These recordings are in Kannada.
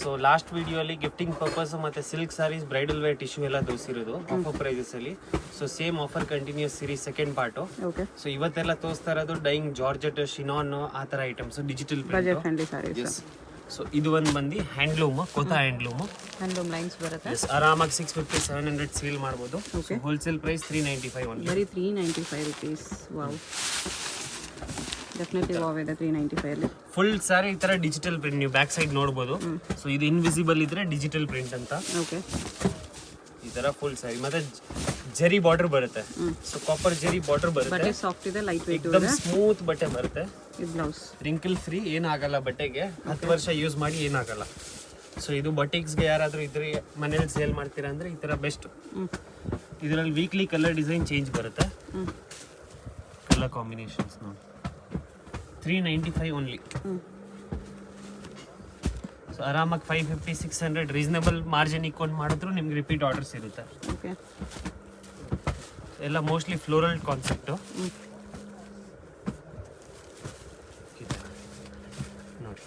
ಸೊ ಲಾಸ್ಟ್ ವಿಡಿಯೋಲಿ ಗಿಫ್ಟಿಂಗ್ ಪರ್ಪಸ್ ಮತ್ತೆ silk saris bridal wear tissue ಎಲ್ಲ ತೋರಿಸಿರೋದು ಆಫರ್ ಪ್ರೈಸಸ್ ಅಲ್ಲಿ. So same offer continues series second part. So ಇವತ್ತೆಲ್ಲ ತೋರಿಸ್ತಾ ಇರೋದು ಡೈಯಿಂಗ್ ಜಾರ್ಜೆಟ್ ಶಿನಾನ್ ಆ ತರ ಐಟಮ್ಸ್ ಡಿಜಿಟಲ್ ಪ್ರಿಂಟ್. ಸೊ ಇದು ಒಂದು ಬಂದು ಹ್ಯಾಂಡ್ಲೂಮ್ ಕೋತಾ ಹ್ಯಾಂಡ್ಲೂಮ್ ಲೈನ್ಸ್ ಬರುತ್ತೆ. ಆರಾಮಾಗಿ 650-700 ಸೇಲ್ ಮಾಡ್ಬೋದು. Wholesale price 395 only. ಬರೀ 395 ರೂಪೀಸ್. ವಾವ್, ಡೆಫಿನೆಟ್ಲಿ ವಾವ್ ಇದೆ 395 ಅಲ್ಲಿ. ಫುಲ್ ಸಾರಿ ಈ ತರ ಡಿಜಿಟಲ್ ಪ್ರಿಂಟ್ ನೀವು ಬ್ಯಾಕ್ ಸೈಡ್ ನೋಡಬಹುದು. ಸೊ ಇದು ಇನ್ವಿಸಿಬಲ್ ಇದ್ರೆ ಡಿಜಿಟಲ್ ಪ್ರಿಂಟ್ ಅಂತ. ಓಕೆ, ಈ ತರ ಫುಲ್ ಸಾರಿ ಮತ್ತೆ ಜರಿ ಬಾರ್ಡರ್ ಬರುತ್ತೆ. ಸೊ ಕಾಪರ್ ಜರಿ ಬಾರ್ಡರ್ ಬರುತ್ತೆ. ಬಟ್ಟೆ ಸಾಫ್ಟ್ ಇದೆ, ಲೈಟ್ ವೇಟ್ ಇದೆ, एकदम ಸ್ಮೂತ್ ಬಟ್ಟೆ ಬರುತ್ತೆ. ಇದು ಬ್ಲೌಸ್ ರಿಂಕಲ್ ಫ್ರೀ, ಏನಾಗಲ್ಲ ಬಟ್ಟೆಗೆ. 10 ವರ್ಷ ಯೂಸ್ ಮಾಡಿ ಏನಾಗಲ್ಲ. ಸೊ ಇದು ಬಟಿಕ್ಸ್ಗೆ ಯಾರಾದ್ರೂ ಇದ್ರೆ ಮನೇಲಿ ಸೇಲ್ ಮಾಡ್ತೀರಾ ಅಂದ್ರೆ ಈ ತರ ಬೆಸ್ಟ್. ಇದರಲ್ಲಿ ವೀಕ್ಲಿ ಕಲರ್ ಡಿಸೈನ್ ಚೇಂಜ್ ಬರುತ್ತೆ. ಕಲರ್ ಕಾಂಬಿನೇಷನ್ಸ್ ನೋಡಿ. 395 ಓನ್ಲಿ. ಸೊ ಆರಾಮಾಗಿ 550-600 ರೀಸನೇಬಲ್ ಮಾರ್ಜಿನ್ ಇಕ್ಕೊಂಡು ಮಾಡಿದ್ರು ನಿಮ್ಗೆ ರಿಪೀಟ್ ಆರ್ಡರ್ಸ್ ಇರುತ್ತೆ. ಓಕೆ, ಎಲ್ಲ ಮೋಸ್ಟ್ಲಿ ಫ್ಲೋರಲ್ ಕಾನ್ಸೆಪ್ಟು. ನೋಡಿ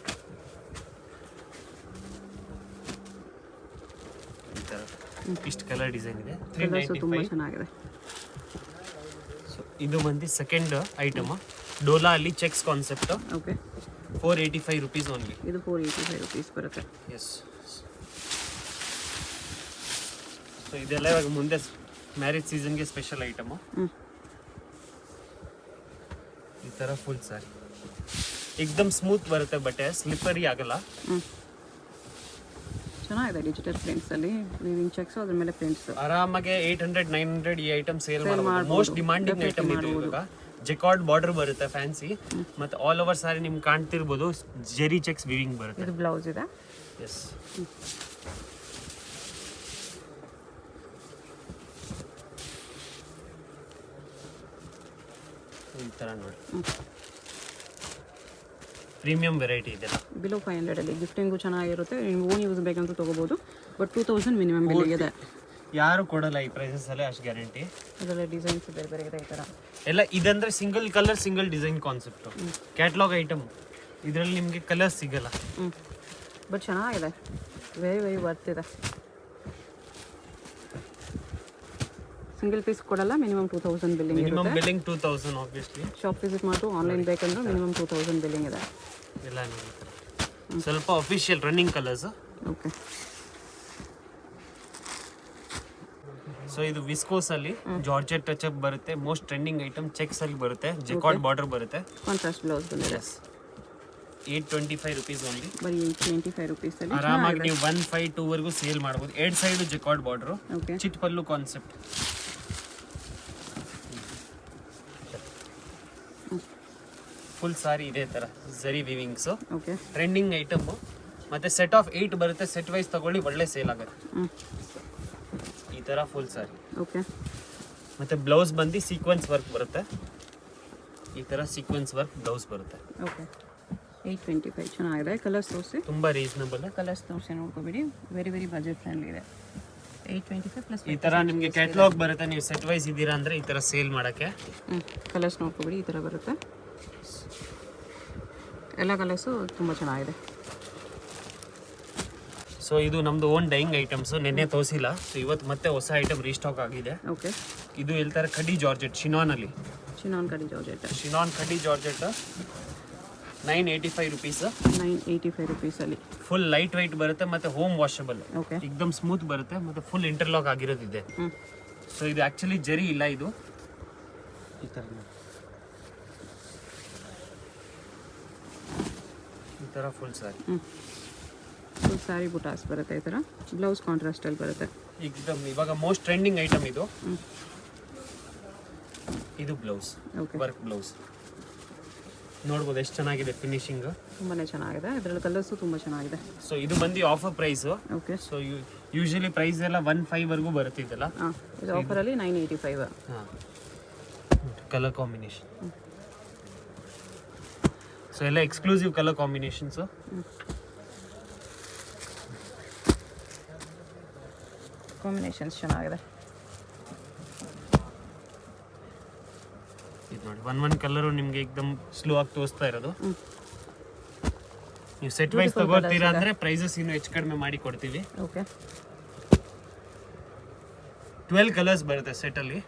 ಈ ಥರ ಇಷ್ಟು ಕಲರ್ ಡಿಸೈನ್ ಇದೆ. ತುಂಬಾ ಚೆನ್ನಾಗಿದೆ. ಸೊ ಇದು ಬಂದು ಸೆಕೆಂಡ್ ಐಟಮ್ ಡೋಲಾ ಅಲ್ಲಿ cheques concept. Okay, 485 rupees only. ಇದು 485 ರೂಪೀಸ್ ಬರುತ್ತೆ. ಎಸ್. ಸೊ ಇದೆಲ್ಲ ಇವಾಗ ಮುಂದೆ ಮ್ಯಾರೇಜ್ ಸೀಸನ್ಗೆ ಸ್ಪೆಷಲ್ ಐಟಮು. ಈ ಥರ ಫುಲ್ ಸಾರಿ ಏಕ್ದಮ್ ಸ್ಮೂತ್ ಬರುತ್ತೆ, ಬಟ್ಟೆ ಸ್ಲಿಪ್ಪರಿ ಆಗಲ್ಲ. ಚೆನ್ನಾಗಿದೆ ಡಿಜಿಟಲ್ ಪ್ರಿಂಟ್ಸ್ ಅಲ್ಲಿ ವಿವಿಂಗ್ ಚೆಕ್ಸ್, ಅದ್ರ ಮೇಲೆ ಪ್ರಿಂಟ್ಸ್. ಆರಾಮಾಗಿ 800-900 ಈ ಐಟಮ್ ಸೇಲ್ ಮಾಡಬಹುದು. ಮೋಸ್ಟ್ ಡಿಮಾಂಡಿಂಗ್ ಐಟಮ್ ಇದು. ಇವಾಗ ಜೆಕಾರ್ಡ್ ಬಾರ್ಡರ್ ಬರುತ್ತೆ ಫ್ಯಾನ್ಸಿ, ಮತ್ತೆ ಆಲ್ ಓವರ್ ಸಾರಿ ನಿಮ್ಗೆ ಕಾಣ್ತಿರ್ಬೋದು ಜೆರಿ ಚೆಕ್ಸ್ ವಿವಿಂಗ್ ಬರುತ್ತೆ. ಇದು ಬ್ಲೌಸ್ ಇದೆ. ಎಸ್. ಈ ಥರ ನೋಡಿ ಪ್ರೀಮಿಯಂ ವೆರೈಟಿ ಇದೆ. ಬಿಲೋ 500 ಅಲ್ಲಿ ಗಿಫ್ಟಿಂಗು ಚೆನ್ನಾಗಿರುತ್ತೆ. ನೀವು ಓನ್ ಯೂಸ್ ಬೇಕಂತ ತಗೋಬಹುದು. ಬಟ್ 2000 ಮಿನಿಮಮ್ ಬಿಲ್ ಇದೆ. ಯಾರು ಕೊಡಲ್ಲ ಈ ಪ್ರೈಸಸ್ ಅಲ್ಲಿ, ಅಷ್ಟು ಗ್ಯಾರಂಟಿ. ಅದರಲ್ಲಿ ಡಿಸೈನ್ಸ್ ಬೇರೆ ಬೇರೆ ಇದೆ ಈ ಥರ ಎಲ್ಲ. ಇದಂದ್ರೆ single colour single design concept, catalogue item. ಇದರಲ್ಲಿ ನಿಮಗೆ ಕಲರ್ ಸಿಗಲ್ಲ. ಬಟ್ ಚೆನ್ನಾಗಿದೆ, ವೆರಿ ವೆರಿ ವರ್ತ್ ಇದೆ. ಸಿಂಗಲ್ ಪೀಸ್ ಕೊಡಲ್ಲ, ಮಿನಿಮಮ್ 2000 ಬಿಲ್ಲಿಂಗ್ ಇರುತ್ತೆ. Minimum billing 2000 obviously. Shop visit ಮಾಡು, ಆನ್ಲೈನ್ ಬೇಕಂದ್ರೆ ಮಿನಿಮಮ್ 2000 ಬಿಲ್ಲಿಂಗ್ ಇದೆ. ಎಲ್ಲ ನೋಡಿ ಸ್ವಲ್ಪ official running colours. Okay, so ಇದು ವಿಸ್ಕೋಸ್ ಅಲ್ಲಿ ಜಾರ್ಜೆಟ್ ಟಚ್ ಅಪ್ ಬರುತ್ತೆ. ಮೋಸ್ಟ್ ಟ್ರೆಂಡಿಂಗ್ ಐಟಮ್ ಚೆಕ್ಸ್ ಅಲ್ಲಿ ಬರುತ್ತೆ. ಜೆಕಾರ್ಡ್ ಬಾರ್ಡರ್ ಬರುತ್ತೆ. ಕಾಂಟ್ರಾಸ್ಟ್ ಬ್ಲೌಸ್ ಬಂದಿದೆ. 825 ರೂಪೀಸ್ ಓನ್ಲಿ. ಬರೀ 825 ರೂಪೀಸ್ ಅಲ್ಲಿ ಆರಾಮಾಗಿ ನೀವು 152 ವರೆಗೂ ಸೇಲ್ ಮಾಡಬಹುದು. 2 ಸೈಡ್ ಜೆಕಾರ್ಡ್ ಬಾರ್ಡರ್, ಓಕೆ, ಚಿಟ್ ಪಲ್ಲು ಕಾನ್ಸೆಪ್ಟ್. ಫುಲ್ ಸಾರಿ ಇದೇ ತರ zari weavings. Okay, trending item. ಮತ್ತೆ ಸೆಟ್ ಆಫ್ 8 ಬರುತ್ತೆ. ಸೆಟ್ ವೈಸ್ ತಗೊಳ್ಳಿ, ಒಳ್ಳೆ ಸೇಲ್ ಆಗುತ್ತೆ. ಈ ತರ ಫುಲ್ ಸಾರಿ. ಓಕೆ, ಮತ್ತೆ ಬ್ಲೌಸ್ ಬಂದು ಸೀಕ್ವೆನ್ಸ್ ವರ್ಕ್ ಬರುತ್ತೆ. ಈ ತರ ಸೀಕ್ವೆನ್ಸ್ ವರ್ಕ್ ಬ್ಲೌಸ್ ಬರುತ್ತೆ. ಓಕೆ, 825 ಚೆನ್ನಾಗಿದೆ. ಕಲರ್ಸ್ ತೋರಿಸಿ. ತುಂಬಾ ರೀಸನಬಲ್. ಕಲರ್ಸ್ ತೋರಿಸಿ ನೋಡ್ಕೋಬೇಡಿ, ವೆರಿ ವೆರಿ ಬಜೆಟ್ ಫ್ರೆಂಡ್ಲಿ ಇದೆ. 825 ಪ್ಲಸ್ ಈ ತರ ನಿಮಗೆ ಕ್ಯಾಟಲಾಗ್ ಬರುತ್ತೆ. ನೀವು ಸೆಟ್ ವೈಸ್ ಇದ್ದೀರಾ ಅಂದ್ರೆ ಈ ತರ ಸೇಲ್ ಮಾಡಕ್ಕೆ. ಕಲರ್ಸ್ ನೋಡ್ಕೋಬೇಡಿ, ಈ ತರ ಬರುತ್ತೆ. ಎಲ್ಲ ಕಲರ್ಸು ತುಂಬ ಚೆನ್ನಾಗಿದೆ. ಸೊ ಇದು ನಮ್ದು ಓನ್ ಡೈಯಿಂಗ್ ಐಟಮ್ಸ್. ನಿನ್ನೆ ತೋರಿಸಿಲ್ಲ, ಸೊ ಇವತ್ತು ಮತ್ತೆ ಹೊಸ ಐಟಮ್ ರೀಸ್ಟಾಕ್ ಆಗಿದೆ. ಓಕೆ, ಇದು ಹೇಳ್ತಾರೆ ಕಡ್ಡಿ ಜಾರ್ಜೆಟ್ ಶಿನಾನ್ ಅಲ್ಲಿ. ಶಿನಾನ್ ಕಡ್ಡಿ ಜಾರ್ಜೆಟ್. ಶಿನಾನ್ ಕಡ್ಡಿ ಜಾರ್ಜೆಟ್ 985 ರೂಪೀಸ್. 985 ರೂಪೀಸ್ ಅಲ್ಲಿ ಫುಲ್ ಲೈಟ್ ವೈಟ್ ಬರುತ್ತೆ ಮತ್ತೆ ಹೋಮ್ ವಾಷಬಲ್. ಓಕೆ, ಏಕ್ದಮ್ ಸ್ಮೂತ್ ಬರುತ್ತೆ ಮತ್ತೆ ಫುಲ್ ಇಂಟರ್ಲಾಕ್ ಆಗಿರೋದಿದೆ. ಸೊ ಇದು ಆಕ್ಚುಲಿ ಜರಿ ಇಲ್ಲ, ಇದು ಈ ತರ ಈ ತರ ಫುಲ್ ಸಾರಿ. ಫುಲ್ ಸಾರಿ ಬುಟಾಸ್ ಬರುತ್ತೆ. ಈ ಥರ ಬ್ಲೌಸ್ ಕಾಂಟ್ರಾಸ್ಟ್ ಅಲ್ಲಿ ಬರುತ್ತೆ. ಏಕ್ದಮ್ ಇವಾಗ ಮೋಸ್ಟ್ ಟ್ರೆಂಡಿಂಗ್ ಐಟಮ್ ಇದು. ಇದು ಬ್ಲೌಸ್, ವರ್ಕ್ ಬ್ಲೌಸ್ ನೋಡ್ಬೋದು ಎಷ್ಟು ಚೆನ್ನಾಗಿದೆ ಫಿನಿಶಿಂಗ್. ತುಂಬಾನೇ ಚೆನ್ನಾಗಿದೆ. ಇದರಲ್ಲಿ ಕಲರ್ಸು ತುಂಬ ಚೆನ್ನಾಗಿದೆ. ಸೊ ಇದು ಬಂದು offer price. Okay, so usually price ಎಲ್ಲ 15 ವರೆಗೂ ಬರುತ್ತಿದ್ದಲ್ಲ. ಇದು ಆಫರಲ್ಲಿ 985. ಹಾಂ, ಕಲರ್ ಕಾಂಬಿನೇಷನ್. ಸೊ ಎಲ್ಲ ಎಕ್ಸ್ಕ್ಲೂಸಿವ್ ಕಲರ್ ಕಾಂಬಿನೇಷನ್ಸ್. ಕಾಂಬಿನೇಷನ್ಸ್ ಚೆನ್ನಾಗಿದೆ. ಇದು ನೋಡಿ, ಒಂದೊಂದು ಕಲರು ನಿಮಗೆ ಏಕ್ದಮ್ ಸ್ಲೋ ಆಗಿ ತೋರಿಸ್ತಾ ಇರೋದು. ನೀವು ಸೆಟ್ ವೈಸ್ ತಗೋತೀರಾ ಅಂದ್ರೆ ಪ್ರೈಸಸ್ ಇನ್ನು ಹೆಚ್ಚು ಕಡಿಮೆ ಮಾಡಿ ಕೊಡ್ತೀವಿ. ಓಕೆ 12 ಕಲರ್ಸ್ ಬರುತ್ತೆ ಸೆಟ್ ಅಲ್ಲಿ.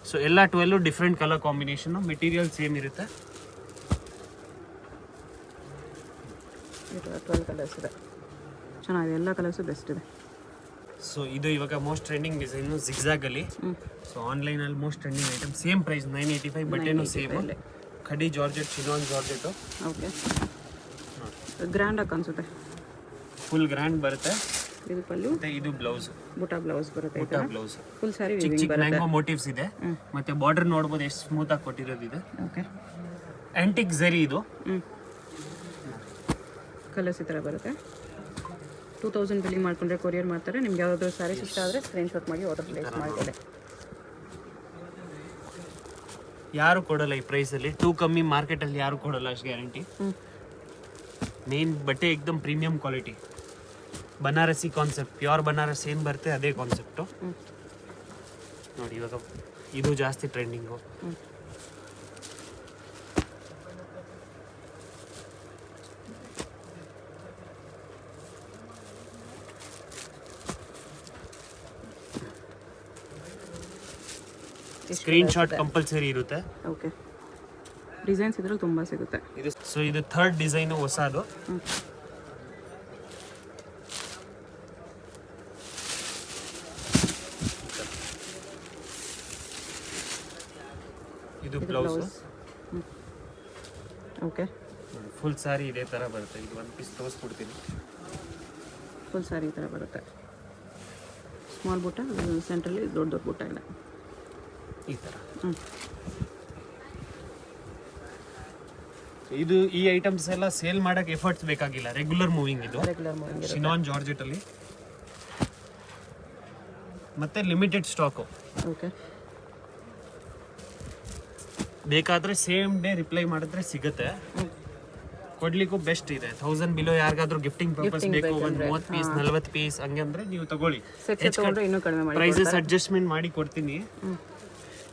ಸೊ ಎಲ್ಲ 12 different colour combination, material same ಇರುತ್ತೆ. 12 ಕಲರ್ಸ್ ಇದೆ, ಚೆನ್ನಾಗಿದೆ, ಎಲ್ಲ ಕಲರ್ಸು ಬೆಸ್ಟ್ ಇದೆ. ಸೊ ಇದು ಇವಾಗ ಮೋಸ್ಟ್ ಟ್ರೆಂಡಿಂಗ್ ಡಿಸೈನ್ ಜಿಗ್ಜಾಗ್ ಅಲ್ಲಿ. ಸೊ ಆನ್ಲೈನ್ ಅಲ್ಲಿ most trending item, same price 985, ಬಟ್ಟೆನೂ same, khadi georgette, chinon georgette. Okay grand ಆಗಿ ಅನ್ಸುತ್ತೆ, ಫುಲ್ ಗ್ರ್ಯಾಂಡ್ ಬರುತ್ತೆ. ಇದು ಪಲ್ಲು, ಇದು ಬ್ಲೌಸ್, ಬುಟಾ ಬ್ಲೌಸ್ ಬರುತ್ತೆ. ಬುಟಾ ಬ್ಲೌಸ್ ಫುಲ್ ಸಾರಿ ಚಿಕ್ಕ ಚಿಕ್ಕ ಮ್ಯಾಂಗೋ ಮೋಟಿವ್ಸ್ ಇದೆ. ಮತ್ತೆ ಬಾರ್ಡರ್ ನೋಡಬಹುದು ಎಷ್ಟು ಸ್ಮೂತ್ ಆಗಿ ಕೊಟ್ಟಿರೋದು ಇದೆ. ಓಕೆ ಆಂಟಿಕ್ ಝರಿ ಇದು. ಕಲರ್ಸ್ ಈ ಥರ ಬರುತ್ತೆ. 2000 ಬಿಲ್ಲಿಂಗ್ ಮಾಡ್ಕೊಂಡ್ರೆ ಕೊರಿಯರ್ ಮಾಡ್ತಾರೆ. ನಿಮ್ಗೆ ಯಾವುದಾದ್ರು ಸ್ಯಾರೀಸ್ ಇಷ್ಟ ಆದರೆ ಸ್ಕ್ರೀನ್ಶಾಟ್ ಮಾಡಿ ಆರ್ಡರ್ ಪ್ಲೇಸ್ ಮಾಡ್ಕೊಳ್ಳಿ. ಯಾರು ಕೊಡಲ್ಲ ಈ ಪ್ರೈಸಲ್ಲಿ, ಟೂ ಕಮ್ಮಿ ಮಾರ್ಕೆಟಲ್ಲಿ ಯಾರು ಕೊಡಲ್ಲ ಅಷ್ಟು ಗ್ಯಾರಂಟಿ. ಮೇನ್ ಬಟ್ಟೆ ಏಕ್ದಮ್ premium quality, Banarasi concept, pure Banaras ಏನು ಬರುತ್ತೆ ಅದೇ ಕಾನ್ಸೆಪ್ಟು. ನೋಡಿ ಇವಾಗ ಇದು ಜಾಸ್ತಿ ಟ್ರೆಂಡಿಂಗು. ಸ್ಕ್ರೀನ್ ಶಾಟ್ ಕಂಪಲ್ಸರಿ ಇರುತ್ತೆ. ಓಕೆ ಡಿಸೈನ್ಸ್ ಇದ್ರಲ್ಲಿ ತುಂಬ ಸಿಗುತ್ತೆ. ಇದು ಸೊ ಇದು ಥರ್ಡ್ ಡಿಸೈನು ಹೊಸದು. ಇದು ಬ್ಲೌಸ್. ಓಕೆ ಫುಲ್ ಸಾರಿ ಇದೇ ಥರ ಬರುತ್ತೆ. ಇದು ಒಂದು ಪೀಸ್ ತೋರಿಸ್ಬಿಡ್ತೀನಿ. ಫುಲ್ ಸಾರಿ ಈ ಥರ ಬರುತ್ತೆ. ಸ್ಮಾಲ್ ಬುಟ್ಟ, ಸೆಂಟ್ರಲ್ಲಿ ದೊಡ್ಡ ದೊಡ್ಡ ಬುಟ್ಟ ಇದೆ ಈ ಥರ. ಇದು ಈ ಐಟಮ್ಸ್ ಎಲ್ಲ ಸೇಲ್ ಮಾಡಕ್ಕೆ ಎಫರ್ಟ್ಸ್ ಬೇಕಾಗಿಲ್ಲ, ರೆಗ್ಯುಲರ್ ಮೂವಿಂಗ್. ಇದು ಶಿನಾನ್ ಜಾರ್ಜೆಟ್ ಅಲ್ಲಿ, ಮತ್ತೆ ಲಿಮಿಟೆಡ್ ಸ್ಟಾಕು. ಓಕೆ ಬೇಕಾದ್ರೆ ಸೇಮ್ ಡೇ ರಿಪ್ಲೈ ಮಾಡಿದ್ರೆ ಸಿಗುತ್ತೆ. ಕೊಡ್ಲಿಕ್ಕೂ ಬೆಸ್ಟ್ ಇದೆ. 1000 ಬಿಲೋ ಯಾರಿಗಾದ್ರೂ ಗಿಫ್ಟಿಂಗ್ ಪರ್ಪಸ್ ಬೇಕು, ಒಂದು 30 ಪೀಸ್ 40 ಪೀಸ್ ಹಂಗೆ ಅಂದ್ರೆ ನೀವು ತಗೊಳ್ಳಿ. ಪ್ರೈಸಸ್ ಅಡ್ಜಸ್ಟ್ಮೆಂಟ್ ಮಾಡಿ ಕೊಡ್ತೀನಿ.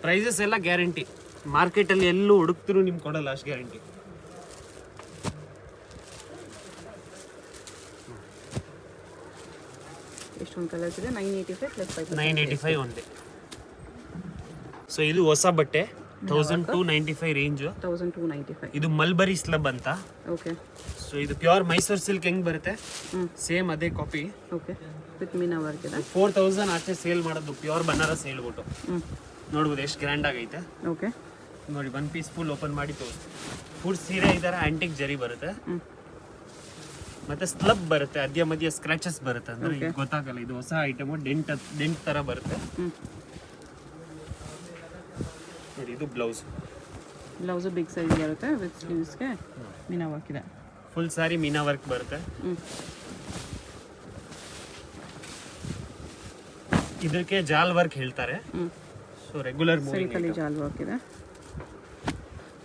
ಪ್ರೈಸಸ್ ಎಲ್ಲ ಗ್ಯಾರಂಟಿ, ಮಾರ್ಕೆಟಲ್ಲಿ ಎಲ್ಲೂ ಹುಡುಕ್ತಿರು ನಿಮ್ಗೆ ಕೊಡಲ್ಲ ಅಷ್ಟು ಗ್ಯಾರಂಟಿ. ಎಷ್ಟೊಂದು ಕಲರ್ಸ್ ಇದೆ. 985 ಒಂದೇ. ಸೊ ಇದು ಹೊಸ ಬಟ್ಟೆ, 1295 ರೇಂಜ್. 1295. ಇದು ಮಲ್ಬರಿ ಸ್ಲಬ್ ಅಂತ. ಓಕೆ ಸೊ ಇದು ಪ್ಯೂರ್ ಮೈಸೂರು ಸಿಲ್ಕ್ ಹೆಂಗ್ ಬರುತ್ತೆ ಸೇಮ್ ಅದೇ copy. Okay with meena work ಇದೆ. 4000 ಆಚೆ ಸೇಲ್ ಮಾಡೋದು, ಪ್ಯೂರ್ ಬನಾರಸ್ ಹೇಳ್ಬಿಟ್ಟು. ನೋಡ್ಬೋದು ಎಷ್ಟು ಗ್ರ್ಯಾಂಡ್ ಆಗೈತೆ. ಓಕೆ ನೋಡಿ ಒನ್ ಪೀಸ್ ಫುಲ್ ಓಪನ್ ಮಾಡಿ ತೋರಿಸ್ತೀನಿ. ಫುಲ್ ಸೀರೆ ಈ ಥರ ಆಂಟಿಕ್ ಜರಿ ಬರುತ್ತೆ, ಮತ್ತೆ ಸ್ಲಬ್ ಬರುತ್ತೆ, ಮಧ್ಯ ಸ್ಕ್ರಾಚಸ್ ಬರುತ್ತೆ. ಅಂದ್ರೆ ಈಗ ಗೊತ್ತಾಗಲ್ಲ, ಇದು ಹೊಸ ಐಟಮ್, ಡೆಂಟ್ ತರ ಬರುತ್ತೆ. ನೋಡಿ ಇದು ಬ್ಲೌಸ್. ಬ್ಲೌಸು ಬಿಗ್ ಸೈಜ್ ಬರುತ್ತೆ ವಿತ್ ಸ್ಲೀವ್ಸ್ಗೆ ಮೀನಾ ವರ್ಕ್ ಇದೆ. ಫುಲ್ ಸಾರಿ ಮೀನಾ ವರ್ಕ್ ಬರುತ್ತೆ. ಇದಕ್ಕೆ ಜಾಲ್ ವರ್ಕ್ ಹೇಳ್ತಾರೆ. ಸೊ ರೆಗ್ಯುಲರ್ ಸಿಲ್ಕಲ್ಲಿ ಜಾಲ್ ವರ್ಕ್ ಇದೆ.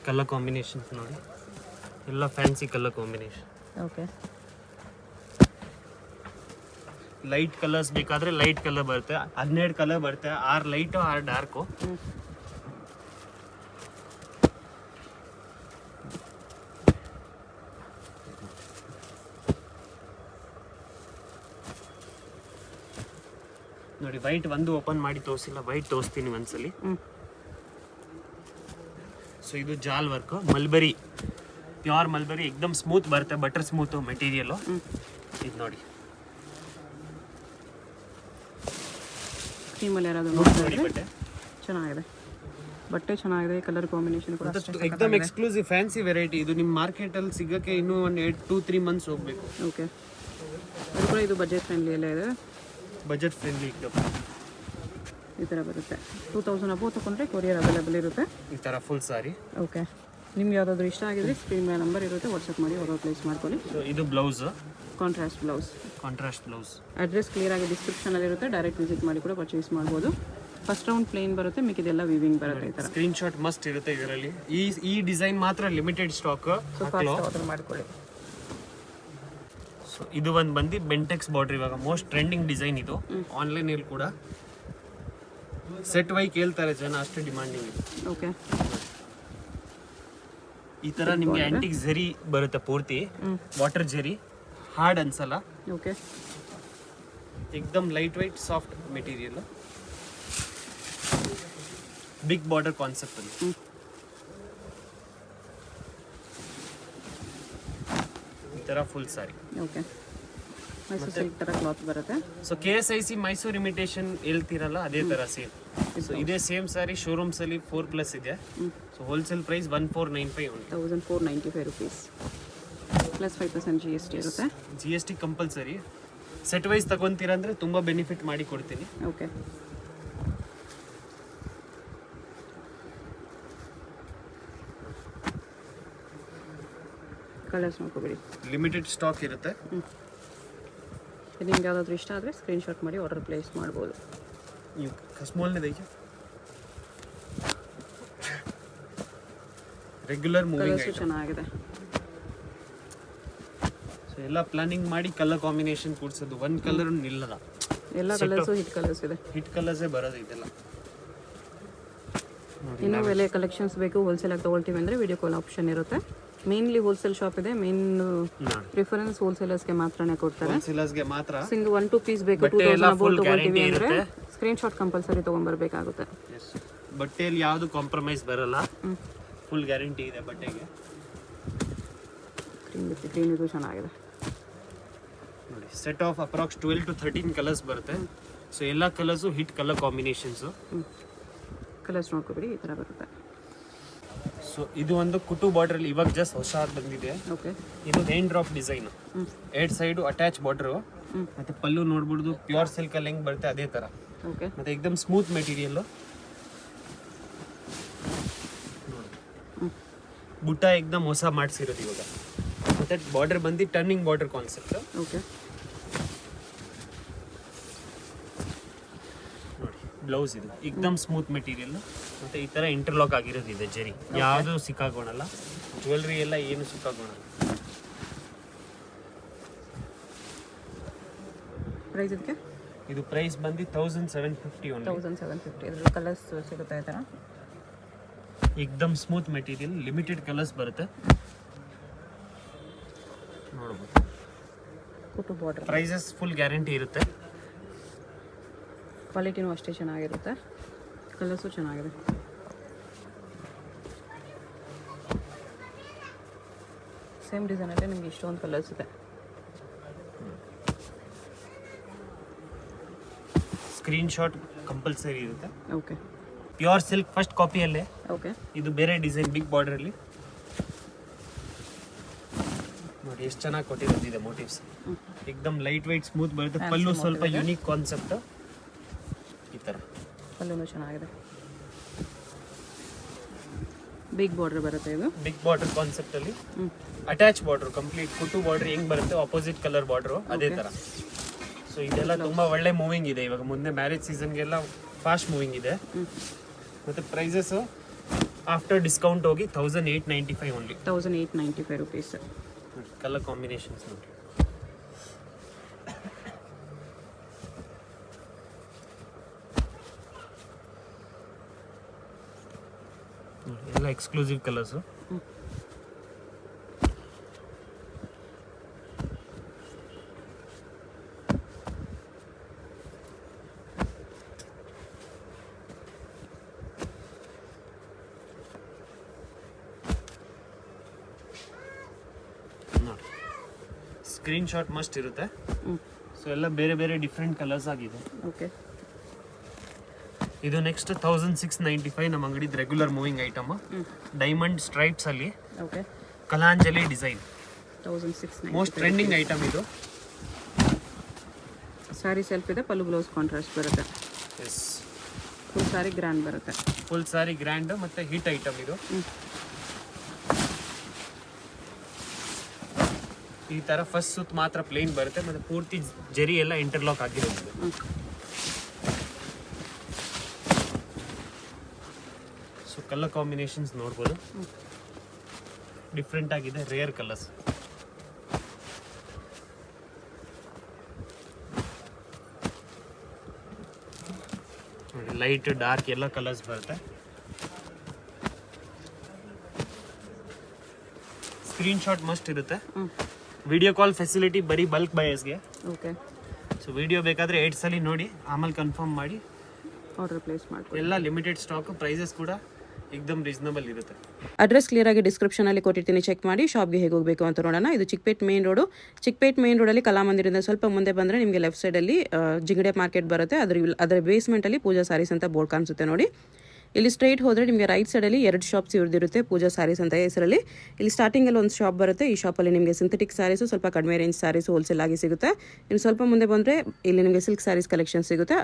ಕಲರ್ ಕಾಂಬಿನೇಷನ್ ನೋಡಿ, ಎಲ್ಲ fancy colour combination. Okay light colours ಬೇಕಾದ್ರೆ ಲೈಟ್ ಕಲರ್ ಬರುತ್ತೆ, 12 ಕಲರ್ ಬರುತ್ತೆ, 6 ಲೈಟು 6 ಡಾರ್ಕು. ನೋಡಿ ವೈಟ್ ಒಂದು ಓಪನ್ ಮಾಡಿ ತೋರಿಸಿಲ್ಲ, ವೈಟ್ ತೋರಿಸ್ತೀನಿ ಒಂದ್ಸಲಿ. ಸೊ ಇದು ಜಾಲ್ ವರ್ಕ್, ಮಲ್ಬರಿ, ಪ್ಯೂರ್ ಮಲ್ಬರಿ, ಎಕ್ದಮ್ ಸ್ಮೂತ್ ಬರುತ್ತೆ, ಬಟರ್ ಸ್ಮೂತ್ ಮೆಟೀರಿಯಲ್. ಇದು ನೋಡಿ ಕ್ರೀಮಲ್ಲಿ ಯಾರಾದರೂ ನೋಡಿ ಬಟ್ಟೆ ಚೆನ್ನಾಗಿದೆ, ಬಟ್ಟೆ ಚೆನ್ನಾಗಿದೆ, ಕಲರ್ ಕಾಂಬಿನೇಷನ್ ಕೂಡ ಎಕ್ದಮ್ ಎಕ್ಸ್ಕ್ಲೂಸಿವ್ ಫ್ಯಾನ್ಸಿ ವೆರೈಟಿ. ಇದು ನಿಮ್ಮ ಮಾರ್ಕೆಟಲ್ಲಿ ಸಿಗೋಕ್ಕೆ ಇನ್ನೂ ಒಂದು 2-3 ಮಂತ್ಸ್ ಹೋಗಬೇಕು. ಓಕೆ ಅದು ಕೂಡ ಇದು ಬಜೆಟ್ ಫ್ರೆಂಡ್ಲಿ ಎಲ್ಲ ಇದೆ, ಬಜೆಟ್ ಫ್ರೆಂಡ್ಲಿ ಈ ಥರ ಬರುತ್ತೆ. 2000 ಅಬೋ ತಗೊಂಡ್ರೆ ಕೊರಿಯರ್ ಅವೈಲೇಬಲ್ ಇರುತ್ತೆ. ಈ ಥರ ಫುಲ್ ಸಾರಿ. ಓಕೆ ನಿಮ್ಗೆ ಯಾವುದಾದ್ರೂ ಇಷ್ಟ ಆಗಿದ್ರೆ ಸ್ಕ್ರೀನ್ ಮೇಲೆ ನಂಬರ್ ಇರುತ್ತೆ, ವಾಟ್ಸಪ್ ಮಾಡಿ ಆರ್ಡರ್ ಪ್ಲೇಸ್ ಮಾಡ್ಕೊಳ್ಳಿ. ಇದು blouse, contrast blouse. Address clear ಆಗಿ ಡಿಸ್ಕ್ರಿಪ್ಷನಲ್ಲಿ ಇರುತ್ತೆ, ಡೈರೆಕ್ಟ್ ವಿಸಿಟ್ ಮಾಡಿ ಕೂಡ ಪರ್ಚೇಸ್ ಮಾಡ್ಬೋದು. ಫಸ್ಟ್ ರೌಂಡ್ ಪ್ಲೇನ್ ಬರುತ್ತೆ, ಮಿಕ್ಕಿದೆಲ್ಲ ವಿವಿಂಗ್ ಬರುತ್ತೆ. ಈ ಥರ ಸ್ಕ್ರೀನ್ ಶಾಟ್ ಮಸ್ಟ್ ಇರುತ್ತೆ ಇದರಲ್ಲಿ. ಈ ಡಿಸೈನ್ ಮಾತ್ರ ಲಿಮಿಟೆಡ್ ಸ್ಟಾಕ್, ಆರ್ಡರ್ ಮಾಡ್ಕೊಳ್ಳಿ. ಸೊ ಇದು ಒಂದು ಬಂದು ಬೆಂಟೆಕ್ಸ್ ಬಾರ್ಡರ್, ಇವಾಗ ಮೋಸ್ಟ್ ಟ್ರೆಂಡಿಂಗ್ ಡಿಸೈನ್ ಇದು ಆನ್ಲೈನಲ್ಲಿ ಕೂಡ. ಸೆಟ್ ವೈ ಕೇಳ್ತಾರೆ ಜನ, ಅಷ್ಟು ಡಿಮಾಂಡಿಂಗ್ ಇದೆ. ಓಕೆ ಈ ತರ ನಿಮಗೆ ಆಂಟಿಕ್ ಜರಿ ಬರುತ್ತೆ ಪೂರ್ತಿ, ವಾಟರ್ ಜರಿ, ಹಾರ್ಡ್ ಅನ್ಸಲ್ಲ, ಓಕೆ. ಏಕ್ದಮ್ light white soft material, big border concept ಅಲ್ಲಿ. ಈ ತರ full sari. Okay. Mysore silk ತರ ಕ್ಲಾತ್ ಬರುತ್ತೆ. ಸೊ KSIC ಮೈಸೂರು ಇಮಿಟೇಷನ್ ಹೇಳ್ತಿರಲ್ಲ ಅದೇ ತರ ಸೇಮ್. ಸೊ ಇದೇ ಸೇಮ್ ಸಾರಿ ಶೋರೂಮ್ಸ್ ಅಲ್ಲಿ 4+ ಇದೆ. So wholesale price 1495 only. 1495 rupees plus 5% GST ಇರುತ್ತೆ. GST ಕಂಪಲ್ಸರಿ. ಸೆಟ್ ವೈಸ್ ತಗೊಂತೀರಾ ಅಂದ್ರೆ ತುಂಬಾ ಬೆನಿಫಿಟ್ ಮಾಡಿ ಕೊಡ್ತೀನಿ. ಓಕೆ. ಕಲರ್ಸ್ ನೋಡ್ಕೊಬೇಡಿ, ಲಿಮಿಟೆಡ್ ಸ್ಟಾಕ್ ಇರುತ್ತೆ. ನಿಮ್ಗೆ ಯಾವುದಾದ್ರೂ ಇಷ್ಟ ಆದರೆ ಸ್ಕ್ರೀನ್ಶಾಟ್ ಮಾಡಿ ಆರ್ಡರ್ ಪ್ಲೇಸ್ ಮಾಡ್ಬೋದು. ಸ್ಮಾಲ್ನೇ ದೈಕೆ ರೆಗ್ಯುಲರ್ ಮೂವಿಂಗ್ ಕಲರ್ಸು ಚೆನ್ನಾಗಿದೆ. ಸೊ ಎಲ್ಲ ಪ್ಲಾನಿಂಗ್ ಮಾಡಿ ಕಲರ್ ಕಾಂಬಿನೇಷನ್ ಕೂಡ್ಸೋದು, ಒಂದು ಕಲರ್ ನಿಲ್ಲಲ್ಲ. ಎಲ್ಲ ಕಲರ್ಸು ಹಿಟ್ ಕಲರ್ಸ್ ಇದೆ. ಹಿಟ್ ಕಲರ್ಸೇ ಬರೋದು ಇದೆಲ್ಲ. ಇನ್ನೂ ಒಳ್ಳೆ ಕಲೆಕ್ಷನ್ಸ್ ಬೇಕು, ಹೋಲ್ಸೇಲ್ ಆಗಿ ತೊಗೊಳ್ತೀವಿ ಅಂದರೆ ವಿಡಿಯೋ ಕಾಲ್ ಆಪ್ಷನ್ ಇರುತ್ತೆ. ಮೇನ್ಲಿ ಹೋಲ್ಸೇಲ್ ಶಾಪ್ ಇದೆ, ಮೇನ್ ಪ್ರಿಫರೆನ್ಸ್ ಹೋಲ್ಸೇಲರ್ಸ್ಗೆ ಮಾತ್ರನೇ ಕೊಡ್ತಾರೆ. ಹೋಲ್ಸೇಲರ್ಸ್ಗೆ ಮಾತ್ರ. ಸಿಂಗಲ್ 1-2 ಪೀಸ್ ಬೇಕು, 2000 ಅಬೌವ್ ತೊಗೊಳ್ತೀವಿ ಅಂದರೆ ಸ್ಕ್ರೀನ್ಶಾಟ್ ಕಂಪಲ್ಸರಿ ತೊಗೊಂಬರ್ಬೇಕಾಗುತ್ತೆ. ಬಟ್ಟೆಯಲ್ಲಿ ಯಾವುದು ಕಾಂಪ್ರಮೈಸ್ ಬರಲ್ಲ, ಫುಲ್ ಗ್ಯಾರಂಟಿ ಇದೆ ಬಟ್ಟೆಗೆ. ಕ್ರೀಮ್ ಇದು ಚೆನ್ನಾಗಿದೆ ನೋಡಿ. Set of approx 12 to 13 colours ಬರುತ್ತೆ. ಸೊ ಎಲ್ಲ colours hit colour combinations. Colours ನೋಡ್ಕೊಬಿಡಿ, ಈ ಥರ ಬರುತ್ತೆ. ಸೊ ಇದು ಒಂದು ಕುಟು ಬಾರ್ಡ್ರಲ್ಲಿ ಇವಾಗ ಜಸ್ಟ್ ಹೊಸ ಬಂದಿದೆ. ಓಕೆ. ಇದು hand drop design, 2 side attach border, ಮತ್ತೆ ಪಲ್ಲು ನೋಡ್ಬಿಡ್ದು ಪ್ಯೂರ್ ಸಿಲ್ಕ್ ಅಲ್ಲಿ ಹೆಂಗ್ ಬರುತ್ತೆ ಅದೇ ತರ. ಓಕೆ. ಮತ್ತೆ ಏಕದಮ್ ಸ್ಮೂತ್ ಮೆಟೀರಿಯಲ್, ಬುಟ್ಟ ಏಕದಮ್ ಹೊಸ ಮಾಡಿಸಿರೋದು ಇವಾಗ. ಮತ್ತೆ ಬಾರ್ಡರ್ ಬಂದು ಟರ್ನಿಂಗ್ ಬಾರ್ಡರ್ ಕಾನ್ಸೆಪ್ಟ್. ಓಕೆ. ನೋಡಿ ಬ್ಲೌಸ್ ಇದು ಏಕದಮ್ ಸ್ಮೂತ್ ಮೆಟೀರಿಯಲ್, ಮತ್ತೆ ಈ ತರ ಇಂಟರ್ಲಾಕ್ ಆಗಿರೋದಿದೆ ಜರಿ, ಯಾವುದು ಸಿಕ್ಕಾಗೋಣಲ್ಲ, ಜ್ಯುವೆಲ್ರಿ ಎಲ್ಲ ಏನು ಸಿಕ್ಕಾಗೋಣಲ್ಲ. ಪ್ರೈಸ್ ಇದಕ್ಕೆ? ಇದು ಪ್ರೈಸ್ ಬಂದು 1750 ಓನ್ಲಿ. 1750. ಇದರಲ್ಲಿ ಕಲರ್ಸ್ ಸಿಗುತ್ತೆ ಈ ಥರ. ಏಕದಮ್ ಸ್ಮೂತ್ ಮೆಟೀರಿಯಲ್, ಲಿಮಿಟೆಡ್ ಕಲರ್ಸ್ ಬರುತ್ತೆ ನೋಡ್ಬೋದು. ಕುಟು ಬಾರ್ಡರ್. ಪ್ರೈಸಸ್ ಫುಲ್ ಗ್ಯಾರಂಟಿ ಇರುತ್ತೆ. ಕ್ವಾಲಿಟಿನೂ ಅಷ್ಟೇ ಚೆನ್ನಾಗಿರುತ್ತೆ, ಕಲರ್ಸು ಚೆನ್ನಾಗಿದೆ. ಸೇಮ್ ಡಿಸೈನಲ್ಲೇ ನಿಮಗೆ ಇಷ್ಟೊಂದು ಕಲರ್ಸ್ ಇದೆ. ಸ್ಕ್ರೀನ್ಶಾಟ್ ಕಂಪಲ್ಸರಿ ಇರುತ್ತೆ. ಓಕೆ. ಪ್ಯೂರ್ ಸಿಲ್ಕ್ ಫಸ್ಟ್ ಕಾಪಿಯಲ್ಲೇ. ಓಕೆ. ಇದು ಬೇರೆ ಡಿಸೈನ್ ಬಿಗ್ ಬಾರ್ಡರಲ್ಲಿ ನೋಡಿ ಎಷ್ಟು ಚೆನ್ನಾಗಿ ಕೊಟ್ಟಿರೋದಿದೆ ಮೋಟಿವ್ಸ್. ಏಕದಮ್ ಲೈಟ್ ವೈಟ್ ಸ್ಮೂತ್ ಬರುತ್ತೆ. ಪಲ್ಲು ಸ್ವಲ್ಪ ಯುನೀಕ್ ಕಾನ್ಸೆಪ್ಟ್ ಈ ಥರ. ಪಲ್ಲುನು ಚೆನ್ನಾಗಿದೆ, ಬಿಗ್ ಬಾರ್ಡರ್ ಬರುತ್ತೆ. ಇದು ಬಿಗ್ ಬಾರ್ಡರ್ ಕಾನ್ಸೆಪ್ಟ್ ಅಲ್ಲಿ ಅಟ್ಯಾಚ್ ಬಾರ್ಡರ್, ಕಂಪ್ಲೀಟ್ ಕುಟು ಬಾರ್ಡರ್ ಹೆಂಗ್ ಬರುತ್ತೆ ಆಪೋಸಿಟ್ ಕಲರ್ ಬಾರ್ಡರ್ ಅದೇ ತರ. ಸೊ ಇದೆಲ್ಲ ತುಂಬಾ ಒಳ್ಳೆ ಮೂವಿಂಗ್ ಇದೆ ಇವಾಗ, ಮುಂದೆ ಮ್ಯಾರೇಜ್ ಸೀಸನ್ಗೆಲ್ಲ ಫಾಸ್ಟ್ ಮೂವಿಂಗ್ ಇದೆ. ಮತ್ತೆ ಪ್ರೈಸಸ್ ಆಫ್ಟರ್ ಡಿಸ್ಕೌಂಟ್ ಹೋಗಿ 1895 ಓನ್ಲಿ. 1895 rupees. ಕಲರ್ ಕಾಂಬಿನೇಷನ್ಸ್ ನೋಡಿ. ಎಲ್ಲ ಎಕ್ಸ್ಕ್ಲೂಸಿವ್ ಕಲರ್ಸು. ನೋಡಿ ಸ್ಕ್ರೀನ್ಶಾಟ್ ಮಸ್ಟ್ ಇರುತ್ತೆ. ಸೊ ಎಲ್ಲ ಬೇರೆ ಬೇರೆ ಡಿಫ್ರೆಂಟ್ ಕಲರ್ಸ್ ಆಗಿದೆ. ಓಕೆ. ಇದು ನೆಕ್ಸ್ಟ್ 1695 ನಮ್ಮ ಅಂಗಡಿದ regular moving item. Diamond stripes ಅಲ್ಲಿ okay. Kalanjali design 1695. Most trending item ಇದು. ಸ್ಯಾರಿ ಸೆಲ್ಫ್ ಇದೆ, ಪಲ್ಲು ಬ್ಲೌಸ್ ಕಾಂಟ್ರಾಸ್ಟ್ ಬರುತ್ತೆ. ಎಸ್, ಫುಲ್ ಸ್ಯಾರಿ ಗ್ರ್ಯಾಂಡ್ ಬರುತ್ತೆ. ಫುಲ್ ಸಾರಿ ಗ್ರ್ಯಾಂಡ್ ಮತ್ತೆ ಹಿಟ್ ಐಟಮ್ ಇದು. ಈ ತರ ಫಸ್ಟ್ ಸುತ್ತ ಮಾತ್ರ ಪ್ಲೇನ್ ಬರುತ್ತೆ, ಮತ್ತೆ ಪೂರ್ತಿ ಜರಿ ಎಲ್ಲ ಇಂಟರ್ಲಾಕ್ ಆಗಿರುತ್ತೆ. ಸೊ ಕಲರ್ ಕಾಂಬಿನೇಷನ್ಸ್ ನೋಡ್ಬೋದು, ಡಿಫ್ರೆಂಟ್ ಆಗಿದೆ, ರೇರ್ ಕಲರ್ಸ್. ಲೈಟ್ ಡಾರ್ಕ್ ಎಲ್ಲ ಕಲರ್ಸ್ ಬರುತ್ತೆ. ಸ್ಕ್ರೀನ್ ಶಾಟ್ ಮಸ್ಟ್ ಇರುತ್ತೆ. ವಿಡಿಯೋ ಕಾಲ್ ಫೆಸಿಲಿಟಿ ಬರೀ ಬಲ್ಕ್ ಬಯರ್ಸ್ಗೆ. ಓಕೆ. ಸೊ ವಿಡಿಯೋ ಬೇಕಾದರೆ 8 ಸಲ ನೋಡಿ ಆಮೇಲೆ ಕನ್ಫರ್ಮ್ ಮಾಡಿ ಆರ್ಡರ್ ಪ್ಲೇಸ್ ಮಾಡ್ಕೊಳ್ಳಿ. ಎಲ್ಲ ಲಿಮಿಟೆಡ್ ಸ್ಟಾಕ್, ಪ್ರೈಸಸ್ ಕೂಡ ಏಕ್ದಮ್ ರೀಸನಬಲ್ ಇರುತ್ತೆ. ಅಡ್ರೆಸ್ ಕ್ಲಿಯರ್ ಆಗಿ ಡಿಸ್ಕ್ರಿಪ್ಷನಲ್ಲಿ ಕೊಟ್ಟಿರ್ತೀನಿ, ಚೆಕ್ ಮಾಡಿ. ಶಾಪ್ಗೆ ಹೇಗೆ ಹೋಗಬೇಕು ಅಂತ ನೋಡೋಣ. ಇದು Chickpet main road. Chickpet main ರೋಡಲ್ಲಿ ಕಲಾಮಂದಿರದಿಂದ ಸ್ವಲ್ಪ ಮುಂದೆ ಬಂದರೆ ನಿಮಗೆ ಲೆಫ್ಟ್ ಸೈಡಲ್ಲಿ ಜಿಗಡೆ ಮಾರ್ಕೆಟ್ ಬರುತ್ತೆ. ಅದರ ಬೇಸ್ಮೆಂಟಲ್ಲಿ ಪೂಜಾ ಸ್ಯಾರೀಸ್ ಅಂತ ಬೋರ್ಡ್ ಕಾಣಿಸುತ್ತೆ ನೋಡಿ. ಇಲ್ಲಿ ಸ್ಟ್ರೈಟ್ ಹೋದರೆ ನಿಮಗೆ ರೈಟ್ ಸೈಡಲ್ಲಿ 2 ಶಾಪ್ಸ್ ಇವ್ರದಿರುತ್ತೆ, ಪೂಜಾ ಸ್ಯಾರೀಸ್ ಅಂತ ಹೆಸರಲ್ಲಿ. ಇಲ್ಲಿ ಸ್ಟಾರ್ಟಿಂಗಲ್ಲಿ ಒಂದು ಶಾಪ್ ಬರುತ್ತೆ. ಈ ಶಾಪಲ್ಲಿ ನಿಮಗೆ ಸಿಂಥೆಟಿಕ್ ಸ್ಯಾರೀಸು, ಸ್ವಲ್ಪ ಕಡಿಮೆ ರೇಂಜ್ ಸ್ಯಾರೀಸು ಹೋಲ್ಸೇಲ್ ಆಗಿ ಸಿಗುತ್ತೆ. ಇನ್ನು ಸ್ವಲ್ಪ ಮುಂದೆ ಬಂದರೆ ಇಲ್ಲಿ ನಿಮಗೆ ಸಿಲ್ಕ್ ಸ್ಯಾರೀಸ್ ಕಲೆಕ್ಷನ್ ಸಿಗುತ್ತೆ.